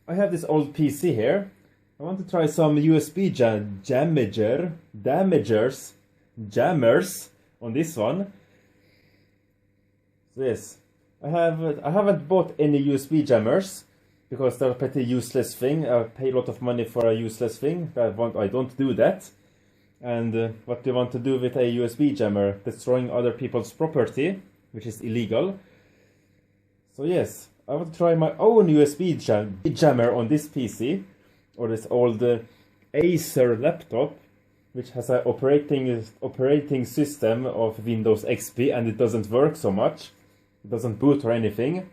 I have this old PC here. I want to try some USB jammers on this one. So yes, I haven't bought any USB jammers because they're a pretty useless thing. I pay a lot of money for a useless thing. I don't do that. And what do you want to do with a USB jammer? Destroying other people's property, which is illegal. So yes, I want to try my own USB jammer on this PC, or this old Acer laptop, which has an operating system of Windows XP, and it doesn't work so much. It doesn't boot or anything.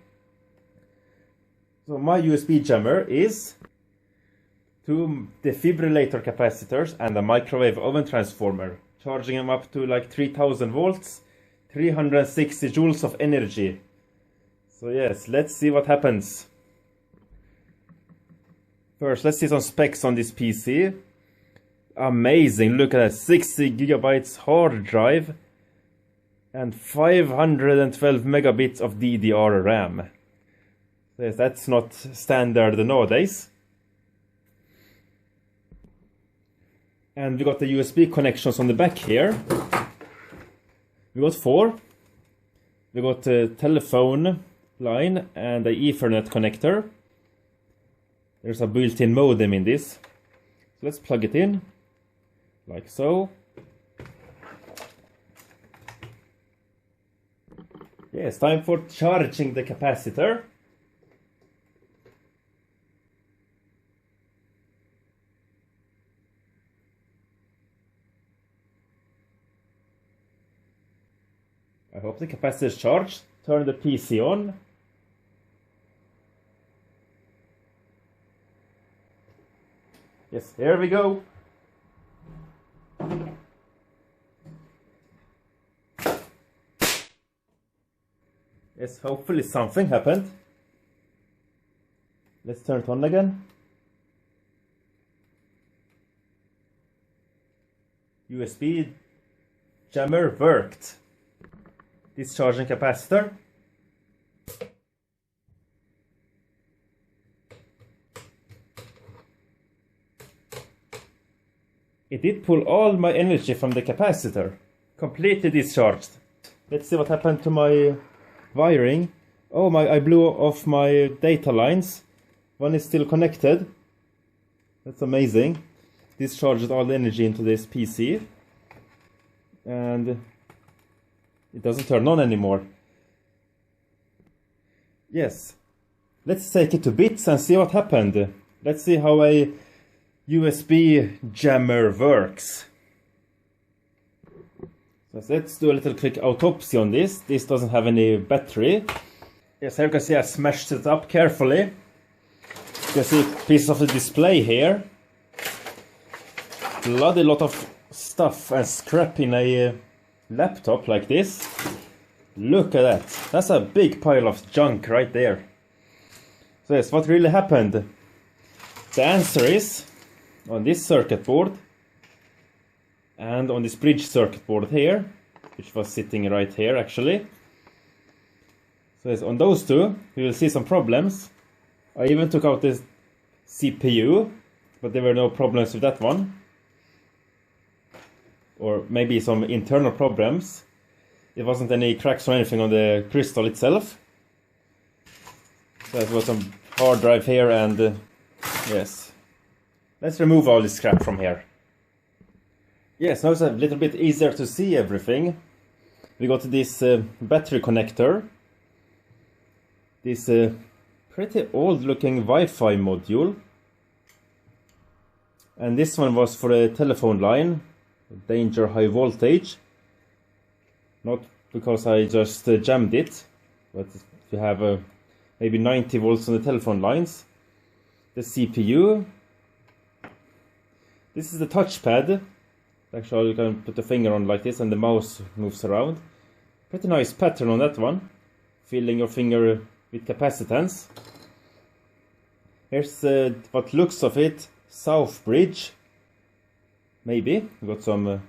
So my USB jammer is 2 defibrillator capacitors and a microwave oven transformer, charging them up to like 3000 volts, 360 joules of energy. So yes, let's see what happens. First, let's see some specs on this PC. Amazing, look at that, 60 gigabytes hard drive and 512 megabits of DDR RAM. So yes, that's not standard nowadays. And we got the USB connections on the back here. We got 4. We got a telephone line and a Ethernet connector. There's a built-in modem in this. So let's plug it in, like so. Yes, time for charging the capacitor. I hope the capacitor is charged. Turn the PC on. Yes, here we go. Yes, hopefully something happened. Let's turn it on again. USB jammer worked. Discharging capacitor. It did pull all my energy from the capacitor. Completely discharged. Let's see what happened to my wiring. Oh, I blew off my data lines. One is still connected. That's amazing. Discharged all the energy into this PC. And it doesn't turn on anymore. Yes. Let's take it to bits and see what happened. Let's see how a USB jammer works. So let's do a little quick autopsy on this. This doesn't have any battery. Yes, here you can see I smashed it up carefully. You can see pieces of the display here. Bloody lot of stuff and scrap in a laptop like this. Look at that. That's a big pile of junk right there. So yes, what really happened? The answer is on this circuit board and on this bridge circuit board here, which was sitting right here actually. So yes, on those two we will see some problems. I even took out this CPU, but there were no problems with that one. Or maybe some internal problems. It wasn't any cracks or anything on the crystal itself. So it was some hard drive here and yes. Let's remove all this scrap from here. Yes, now it's a little bit easier to see everything. We got this battery connector. This pretty old looking Wi-Fi module. And this one was for a telephone line. Danger high voltage. Not because I just jammed it, but you have maybe 90 volts on the telephone lines. The CPU. This is the touchpad. Actually, you can put the finger on like this and the mouse moves around. Pretty nice pattern on that one. Filling your finger with capacitance. Here's what looks of it. South bridge. Maybe. We got some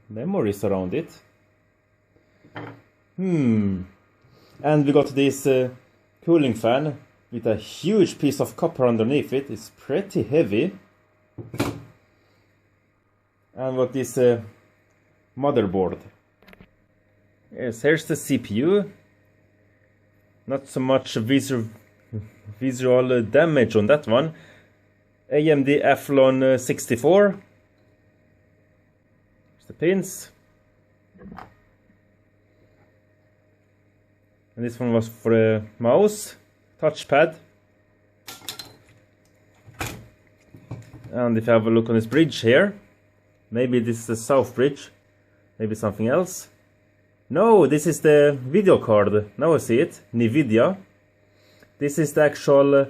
memories around it. And we got this cooling fan with a huge piece of copper underneath it. It's pretty heavy. And what is a motherboard? Yes, here's the CPU. Not so much visual damage on that one. AMD Athlon 64. Here's the pins. And this one was for a mouse, touchpad. And if you have a look on this bridge here, maybe this is the south bridge, maybe something else. No, this is the video card. Now I see it. NVIDIA. This is the actual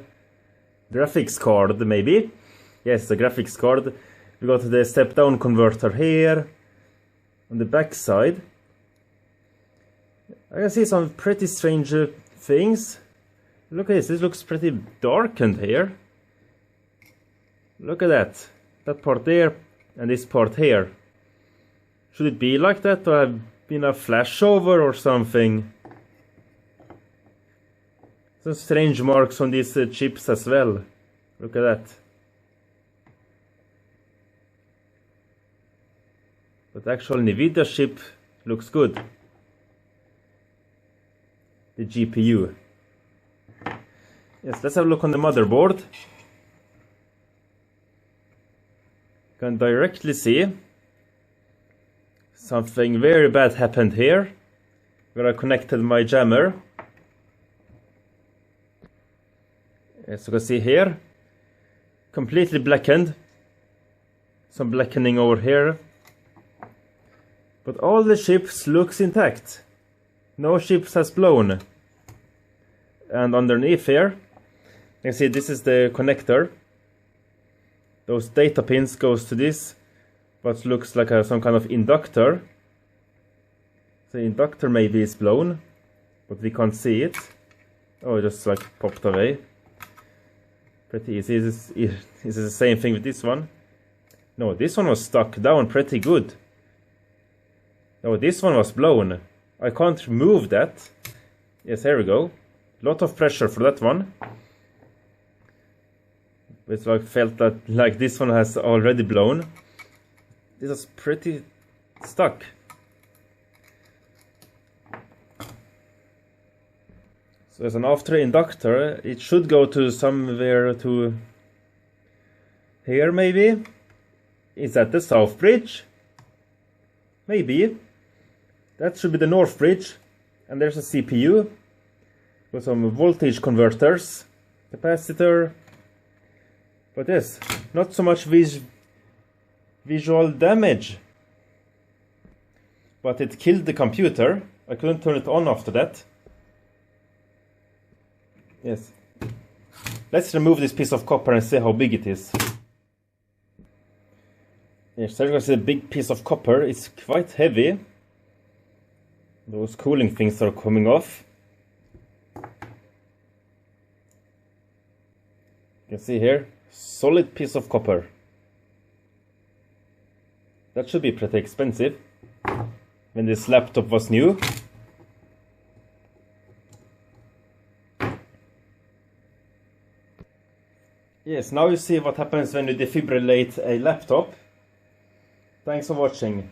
graphics card, maybe. Yes, the graphics card. We got the step-down converter here on the back side. I can see some pretty strange things. Look at this. This looks pretty darkened here. Look at that. That part there and this part here. Should it be like that, or have been a flashover or something? Some strange marks on these chips as well. Look at that. But the actual NVIDIA chip looks good. The GPU. Yes, let's have a look on the motherboard. Can directly see something very bad happened here, where I connected my jammer. As you can see here, completely blackened. Some blackening over here. But all the chips looks intact. No chips has blown. And underneath here, you can see this is the connector. Those data pins goes to this, what looks like some kind of inductor. The inductor maybe is blown, but we can't see it. Oh, it just like popped away. Pretty easy. Is it the same thing with this one? No, this one was stuck down pretty good. No, this one was blown. I can't remove that. Yes, here we go. Lot of pressure for that one. It's like felt that like this one has already blown. This is pretty stuck. So as an after inductor, it should go to somewhere to here maybe. Is that the south bridge? Maybe. That should be the north bridge. And there's a CPU with some voltage converters, capacitor. But yes, not so much visual damage. But it killed the computer. I couldn't turn it on after that. Yes. Let's remove this piece of copper and see how big it is. Yes, there is a big piece of copper. It's quite heavy. Those cooling things are coming off. You can see here, solid piece of copper. That should be pretty expensive when this laptop was new. Yes, now you see what happens when you defibrillate a laptop. Thanks for watching.